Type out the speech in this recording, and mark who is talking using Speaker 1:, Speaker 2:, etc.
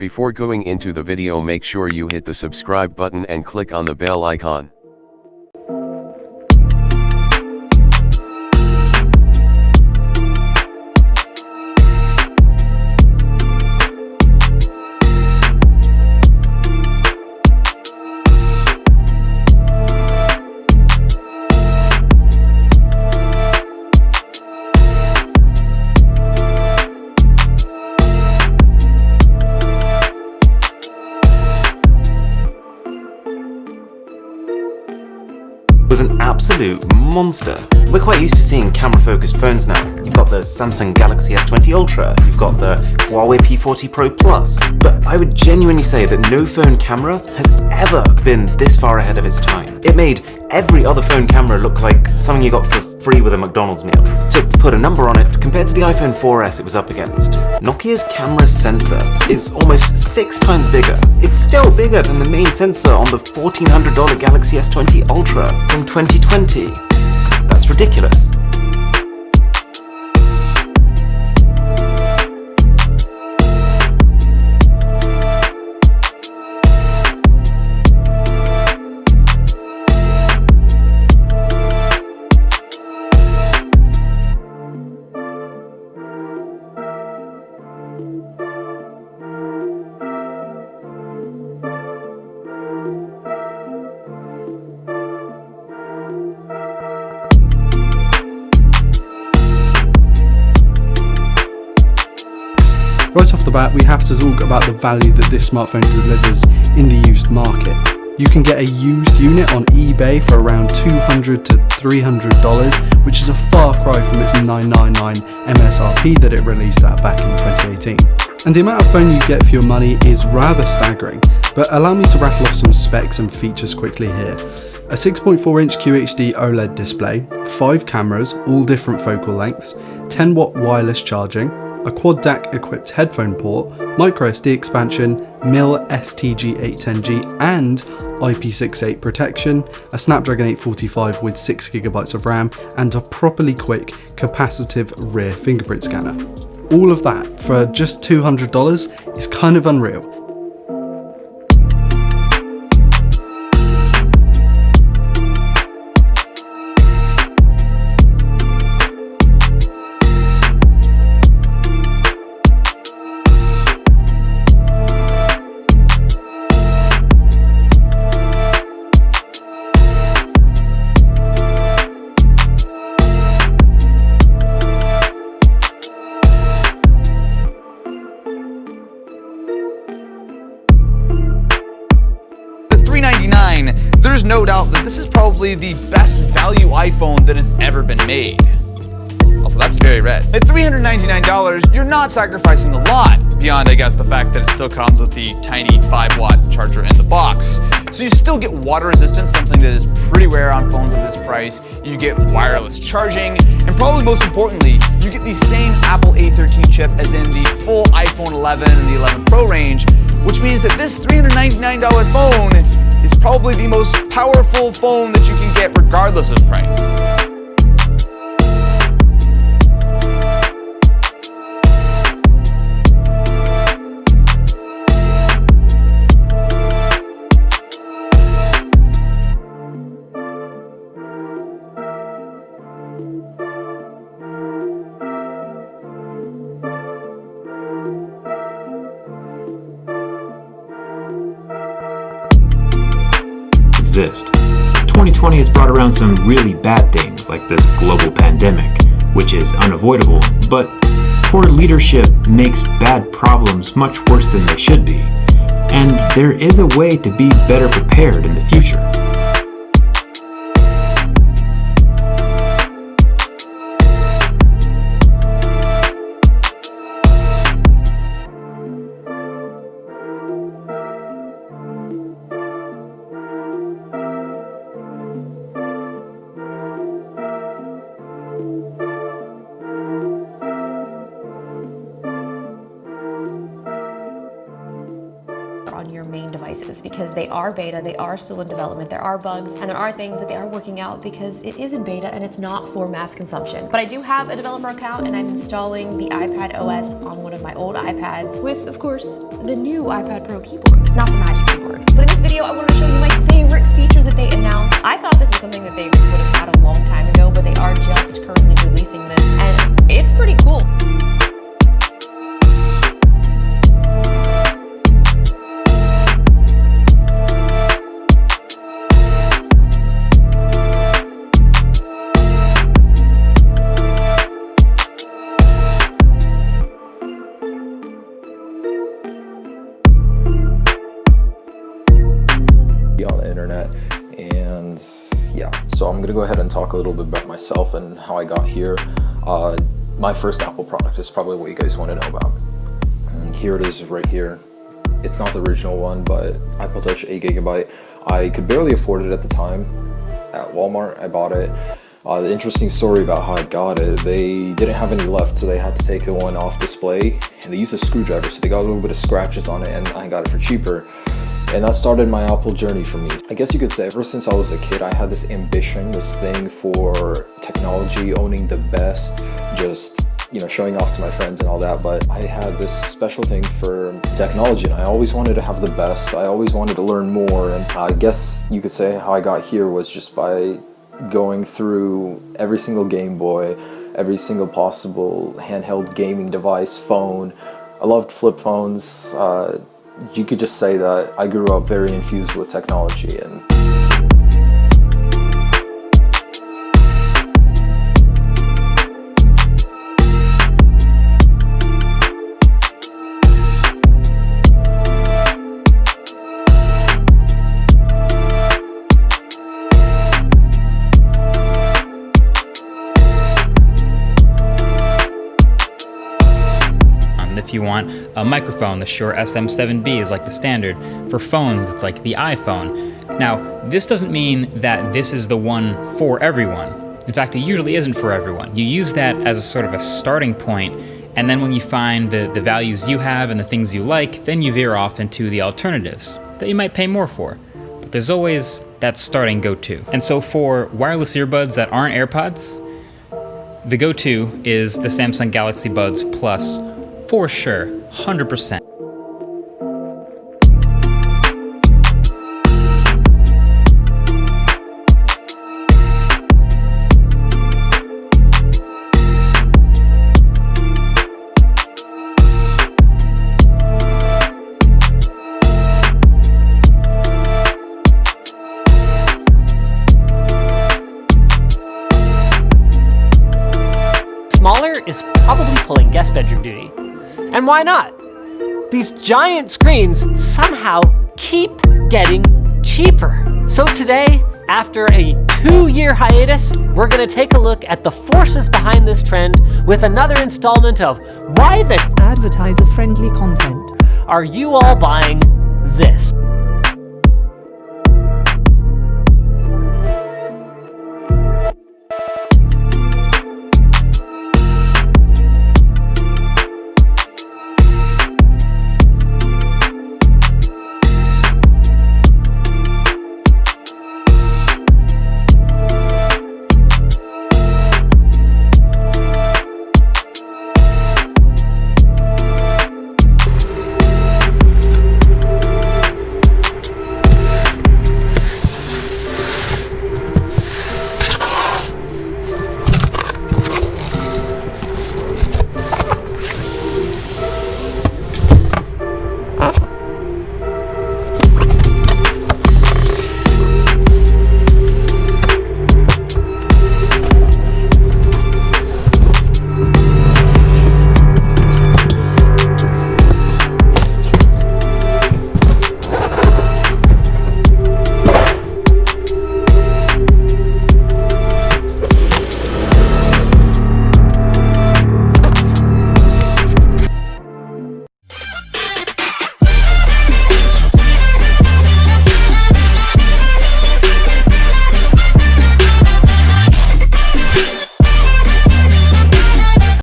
Speaker 1: Before going into the video, make sure you hit the subscribe button and click on the bell icon.
Speaker 2: Was an absolute monster. We're quite used to seeing camera-focused phones now. You've got the Samsung Galaxy S20 Ultra, you've got the Huawei P40 Pro Plus, but I would genuinely say that no phone camera has ever been this far ahead of its time. It made every other phone camera look like something you got for free with a McDonald's meal. To put a number on it, compared to the iPhone 4S it was up against, Nokia's camera sensor is almost 6 times bigger. It's still bigger than the main sensor on the $1,400 Galaxy S20 Ultra from 2020. That's ridiculous.
Speaker 3: Right off the bat, we have to talk about the value that this smartphone delivers in the used market. You can get a used unit on eBay for around $200 to $300, which is a far cry from its $999 MSRP that it released at back in 2018. And the amount of phone you get for your money is rather staggering, but allow me to rattle off some specs and features quickly here. A 6.4-inch QHD OLED display, 5 cameras, all different focal lengths, 10-watt wireless charging, a quad DAC equipped headphone port, microSD expansion, MIL STG810G and IP68 protection, a Snapdragon 845 with 6GB of RAM and a properly quick capacitive rear fingerprint scanner. All of that for just $200 is kind of unreal.
Speaker 4: $399, there's no doubt that this is probably the best value iPhone that has ever been made. Also, that's very red. At $399, you're not sacrificing a lot, beyond, I guess, the fact that it still comes with the tiny 5-watt charger in the box. So you still get water resistance, something that is pretty rare on phones at this price. You get wireless charging, and probably most importantly, you get the same Apple A13 chip as in the full iPhone 11 and the 11 Pro range, which means that this $399 phone is probably the most powerful phone that you can get regardless of price.
Speaker 5: Exist. 2020 has brought around some really bad things like this global pandemic, which is unavoidable, but poor leadership makes bad problems much worse than they should be, and there is a way to be better prepared in the future.
Speaker 6: on your main device. releases because they are beta, they are still in development, there are bugs, and there are things that they are working out because it is in beta and it's not for mass consumption. But I do have a developer account and I'm installing the iPad OS on one of my old iPads with, of course, the new iPad Pro keyboard, not the Magic Keyboard. But in this video, I wanted to show you my favorite feature that they announced. I thought this was something that they would have had a long time ago, but they are just currently releasing this, and it's pretty cool.
Speaker 7: On the internet, and yeah, so I'm gonna go ahead and talk a little bit about myself and how I got here. My first Apple product is probably what you guys want to know about, and here it is right here. It's not the original one, but iPod Touch 8GB. I could barely afford it at the time. At Walmart I bought it. The interesting story about how I got it, they didn't have any left, so they had to take the one off display, and they used a screwdriver, so they got a little bit of scratches on it, and I got it for cheaper. And that started my Apple journey for me. I guess you could say ever since I was a kid, I had this ambition, this thing for technology, owning the best, just, you know, showing off to my friends and all that. But I had this special thing for technology, and I always wanted to have the best. I always wanted to learn more. And I guess you could say how I got here was just by going through every single Game Boy, every single possible handheld gaming device, phone. I loved flip phones. You could just say that I grew up very infused with technology. And
Speaker 8: if you want a microphone, the Shure SM7B is like the standard. For phones, it's like the iPhone. Now, this doesn't mean that this is the one for everyone. In fact, it usually isn't for everyone. You use that as a sort of a starting point, and then when you find the values you have and the things you like, then you veer off into the alternatives that you might pay more for. But there's always that starting go-to. And so for wireless earbuds that aren't AirPods, the go-to is the Samsung Galaxy Buds Plus. For sure, 100%.
Speaker 9: Smaller is probably pulling guest bedroom duty. And why not? These giant screens somehow keep getting cheaper. So today, after a 2-year hiatus, we're gonna take a look at the forces behind this trend with another installment of Why the
Speaker 10: Advertiser-friendly content.
Speaker 9: Are you all buying this?